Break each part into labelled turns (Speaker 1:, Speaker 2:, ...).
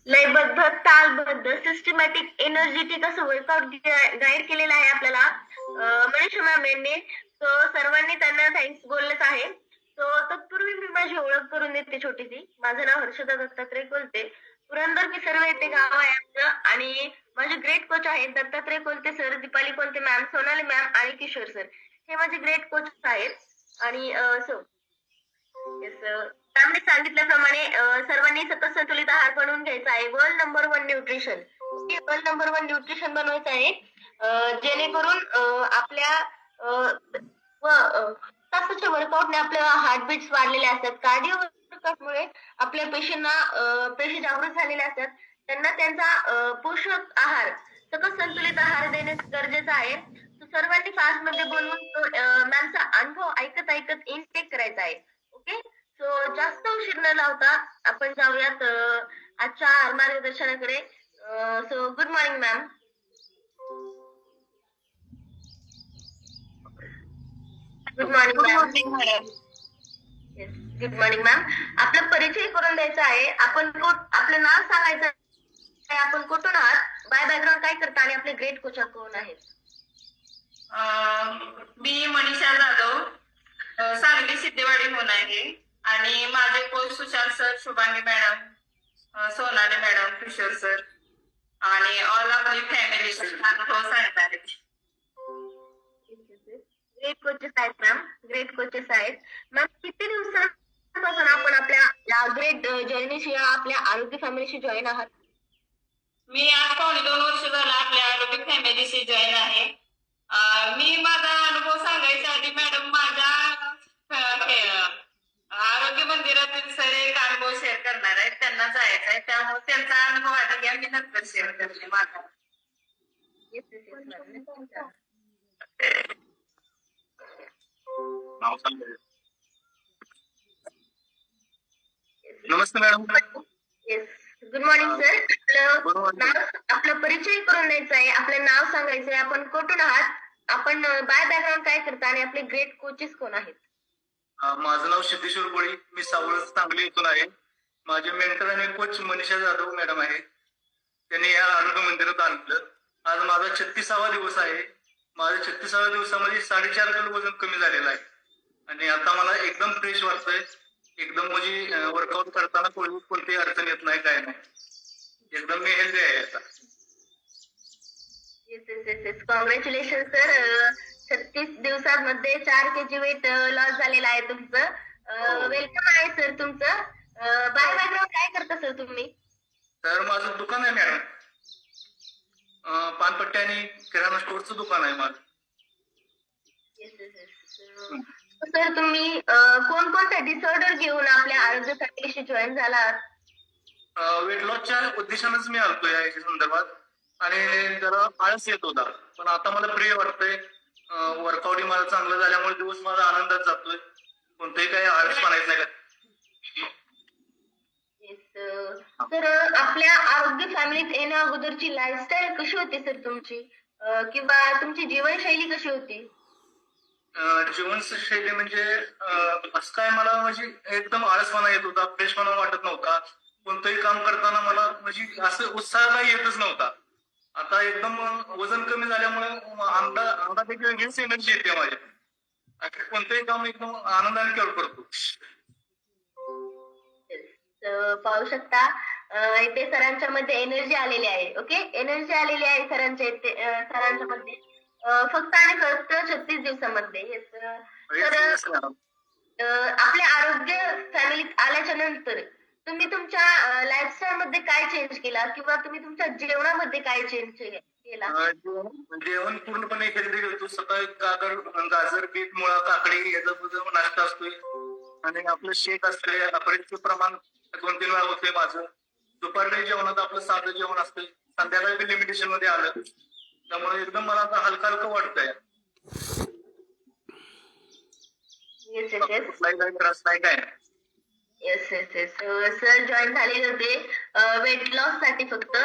Speaker 1: लयबद्ध, तालबद्ध, systematic, energetic असं वर्कआउट गाईड केलेलं आहे आपल्याला मनीषा मॅम यांनी. सो सर्वांनी त्यांना थँक्स बोललेच आहे. सो तत्पूर्वी मी माझी ओळख करून देते छोटीशी. माझं नाव हर्षदा दत्तात्रय कोलते. पुरंदर सर्व येथे गाव आहे आमचं आणि माझे ग्रेट कोच आहेत Dattatray Kolte sir, Deepali Kolte ma'am, Sonali ma'am आणि किशोर सर. हे माझे ग्रेट कोच आहेत. आणि सो येस, मॅमने सांगितल्याप्रमाणे सर्वांनी सतत संतुलित आहार बनवून घ्यायचा आहे. World number 1 nutrition, world number 1 nutrition बनवायचं आहे जेणेकरून आपल्या तासाच्या वर्कआउटने आपल्या हार्टबीट्स वाढलेले असतात. कार्डिओ वर्कआउटमुळे आपल्या पेशी जागृत झालेल्या असतात. त्यांना त्यांचा पोषक आहार, सकस संतुलित आहार देणे गरजेचं आहे. सर्वांनी फास्ट मध्ये बोलून मॅमचा अनुभव ऐकत ऐकत इनटेक करायचा आहे. ओके, सो जास्त उशीर न लावता आपण जाऊयात आजच्या मार्गदर्शनाकडे. So good morning ma'am. Good morning ma'am. Good morning ma'am. आपला परिचय करून द्यायचा आहे. आपलं नाव सांगायचं आहे, आपण कुठून आहात, बाय बॅकग्राऊंड काय करता आणि आपले ग्रेट कोच कोण आहेत.
Speaker 2: मी मनीषा जाधव, सांगली सिद्धेवाडीहून आहे आणि माझे coach Sushant sir, Shubhangi madam, Sonali madam, Kishor sir आणि ऑल आपली फॅमिली अनुभव सांगणार.
Speaker 1: ग्रेट कोचेस आहेत मॅम, ग्रेट कोचेस आहेत मॅम. किती दिवसांपासून आपण आपल्या ग्रेट जर्नीशी आपल्या आरोग्य फॅमिलीशी जॉईन आहात.
Speaker 2: मी आज 2.5 वर्ष झालं आपल्या आरोग्य फॅमिलीशी जॉईन आहे. मी माझा अनुभव सांगायच्या आधी मॅडम माझ्या आरोग्य मंदिरातील सर एक अनुभव शेअर करणार आहेत. त्यांना जायचं आहे, त्यामुळे त्यांचा अनुभव आधी घ्या, मी नंतर शेअर करते माझा.
Speaker 3: नमस्ते madam.
Speaker 1: Yes, good morning sir. आपलं परिचय करून द्यायचा आहे, आपलं नाव सांगायचं आहे, आपण कुठून आहात, आपण बाय बॅकग्राऊंड काय करता आणि आपले ग्रेट कोचेस कोण आहेत.
Speaker 3: माझं नाव सिद्धेश्वर कोळी, मी सावळ सांगली इथून आहे. माझे मेंटर आणि कोच मनीषा जाधव मॅडम आहे. त्यांनी या आरोग्य मंदिरात आणलं. आज माझा 36वा दिवस आहे. माझ्या 36व्या दिवसामध्ये 4.5 किलो वजन कमी झालेलं आहे आणि आता मला एकदम फ्रेश वाटतंय. एकदम म्हणजे वर्कआउट करताना कोणतीही अडचण येत नाही, काय नाही. एकदम मी हेल्दी आहे आता.
Speaker 1: Congratulation sir. 36 दिवसांमध्ये 4 kg वेट लॉस झालेला आहे तुमचं. वेलकम आहे सर तुमचं. बाय बॅकग्राऊंड काय करता सर तुम्ही.
Speaker 3: तर माझं दुकान आहे मॅडम, पानपट्टी आणि किराणा स्टोअरचं दुकान आहे माझं.
Speaker 1: सर तुम्ही कोणकोणत्या डिसऑर्डर घेऊन आपल्या आरोग्य फॅमिलीशी जॉईन झाला.
Speaker 3: वेट लॉसच्या उद्देशानेच मी आलतो याच्या संदर्भात आणि जरा आळस येत होता, पण आता मला फ्री वाटतंय. वर्कआउट मला चांगलं झाल्यामुळे दिवस माझा आनंदात जातोय. कोणतंही काही आळस म्हणायचं नाही.
Speaker 1: तर आपल्या आरोग्य फॅमिलीत येण्या अगोदरची लाईफस्टाईल कशी होती सर तुमची, किंवा तुमची जीवनशैली कशी होती.
Speaker 3: जीवनशैली म्हणजे असं काय, मला म्हणजे एकदम आळसपणा येत होता, फ्रेशपणा वाटत नव्हता. कोणतंही काम करताना मला म्हणजे असं उत्साह काही येतच नव्हता. आता एकदम वजन कमी झाल्यामुळे अंगात एक वेगळीच एनर्जी येते माझ्या. कोणतंही काम एकदम आनंदाने करतो.
Speaker 1: पाहू शकता इथे सरांच्या मध्ये एनर्जी आलेली आहे. ओके, एनर्जी आलेली आहे सरांच्या मध्ये फक्त आणि फक्त 36 दिवसामध्ये. तर आपल्या आरोग्य फॅमिलीत आल्याच्या नंतर तुम्ही तुमच्या लाईफस्टाईल मध्ये काय चेंज केला, किंवा तुम्ही तुमच्या जेवणामध्ये काय चेंज केला.
Speaker 3: जेवण पूर्णपणे हेल्दी घेतो. सकाळी गाजर, बीट, मुळा, काकडी याचा नाश्ता असतोय आणि आपलं शेक असतंय. अपरेटचं प्रमाण 2-3 वेळा होते माझं. दुपारच्या जेवणात आपलं साधं जेवण असतंय. संध्याकाळी लिमिटेशन मध्ये आलं, त्यामुळे एकदम मला आता हलका हलका वाटतंय. कुठलाही त्रास नाही, काय नाही.
Speaker 1: Yes yes yes. Sir join झालेले होते वेट लॉस साठी फक्त.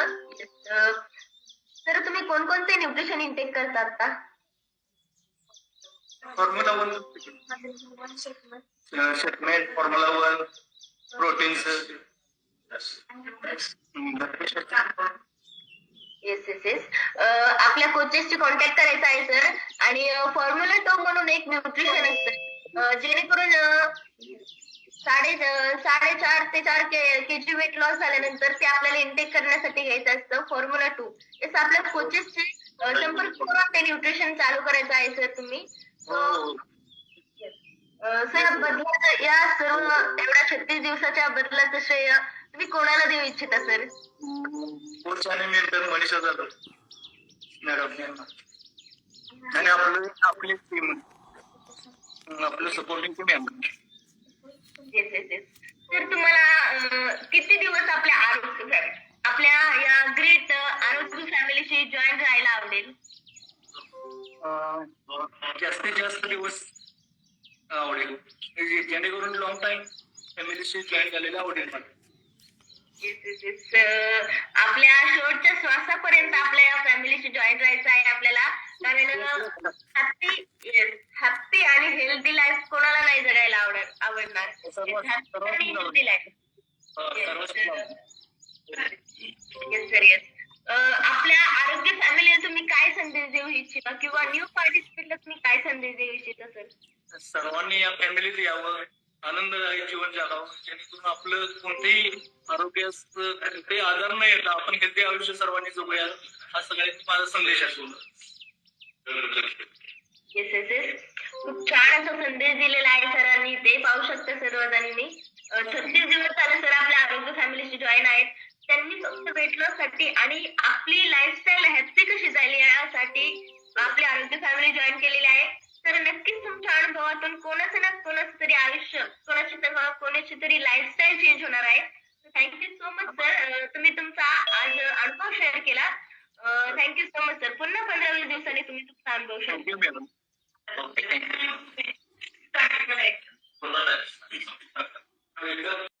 Speaker 1: सर तुम्ही कोणकोणते न्यूट्रिशन इंटेक करता आता.
Speaker 3: फॉर्म्युला 1, शेकमेट, फॉर्म्युला 1, प्रोटीन्स,
Speaker 1: आपल्या कोचेसची कॉन्टॅक्ट करायचा आहे सर. आणि फॉर्म्युला टो म्हणून एक न्यूट्रिशन असतं जेणेकरून 4.5 ते 4 केजी वेट लॉस झाल्यानंतर ते आपल्याला इंटेक करण्यासाठी घ्यायचं असतं फॉर्म्युला 2. जसं आपल्या कोचेसचे संपर्क करून ते न्यूट्रिशन चालू करायचं आहे सर तुम्ही.
Speaker 3: हो.
Speaker 1: सर बदलाचं या सर्व एवढ्या 36 दिवसाच्या बदलाचं श्रेय तुम्ही कोणाला देऊ इच्छिता सर?
Speaker 3: कोच आणि मेंटर मनीषा जाधव मॅडम यांना आणि आपली टीम आपलं सपोर्टिंग टीम आहे.
Speaker 1: Yes yes yes. तर तुम्हाला किती दिवस आपल्या या ग्रेट आरोग्य फॅमिलीशी जॉईन राहायला आवडेल?
Speaker 3: जास्तीत जास्त दिवस आवडेल जेणेकरून लॉंग टाइम फॅमिलीशी जॉईन झालेला आवडेल मला.
Speaker 1: Yes yes yes. आपल्या शेवटच्या श्वासापर्यंत आपल्या या फॅमिलीशी जॉईन राहायचं आहे आपल्याला. कारण हॅपी आणि हेल्दी लाईफ कोणाला नाही जगायला आवडणार. Healthy life. Yes sir yes. आपल्या आरोग्य फॅमिलीला तुम्ही काय संदेश देऊ इच्छिता किंवा न्यू पार्टिसिपेटला तुम्ही काय संदेश देऊ इच्छिता सर?
Speaker 3: सर्वांनी या फॅमिलीत यावं, आनंददायी जीवन जगावं जेणेकरून आपलं कोणतेही आरोग्यास कोणतेही आजार न येता आपण हेल्दी आयुष्य सर्वांनी जगूया हा सगळ्यांनी माझा संदेश असतो.
Speaker 1: Yes yes yes. खूप छान असा संदेश दिलेला आहे सरांनी. ते पाहू शकता सर्वजणांनी. 36 दिवस झाले सर आपल्या आरोग्य फॅमिलीशी जॉईन आहेत. त्यांनी फक्त वेट लॉस साठी आणि आपली लाईफस्टाईल हॅपी कशी झाली यासाठी आपली आरोग्य फॅमिली जॉईन केलेली आहे. तर नक्कीच तुमच्या अनुभवातून कोणाचं ना कोणाचं तरी आयुष्य कोणाची तरी लाईफस्टाईल चेंज होणार आहे. Thank you so much sir. तुम्ही तुमचा आज अनुभव शेअर केला. Thank you so much sir. पुन्हा 15 दिवसांनी तुम्ही तुमचा अनुभव share
Speaker 3: thank you madam.
Speaker 2: Thank you.